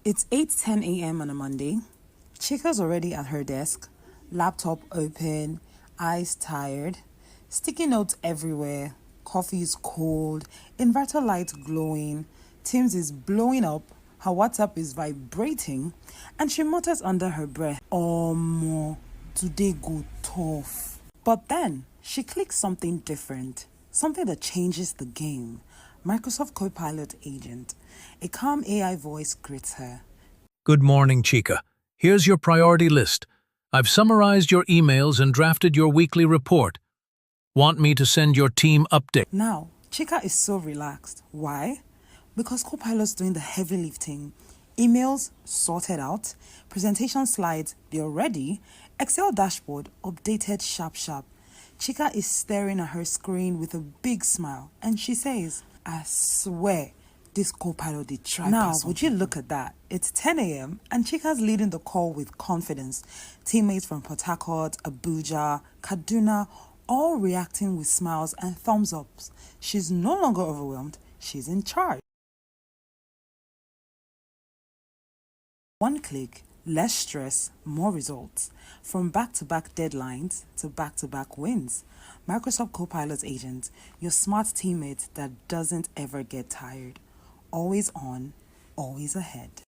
It's 8:10 a.m. on a Monday. Chika's already at her desk, laptop open, eyes tired, sticky notes everywhere, coffee is cold, inverter light glowing, Teams is blowing up, her WhatsApp is vibrating, and she mutters under her breath, "Omo, today go tough." But then she clicks something different, something that changes the game. Microsoft Copilot agent. A calm AI voice greets her. Good morning, Chica. Here's your priority list. I've summarized your emails and drafted your weekly report. Want me to send your team update? Now, Chica is so relaxed. Why? Because Copilot's doing the heavy lifting. Emails sorted out, presentation slides, they're ready, Excel dashboard updated sharp. Chica is staring at her screen with a big smile and she says, "I swear, this Copilot did try." Now, would you look at that? It's 10 a.m. and Chica's leading the call with confidence. Teammates from Port Harcourt, Abuja, Kaduna, all reacting with smiles and thumbs ups. She's no longer overwhelmed, she's in charge. One click, less stress, more results. From back-to-back deadlines to back-to-back wins. Microsoft Copilot agent, your smart teammate that doesn't ever get tired. Always on, always ahead.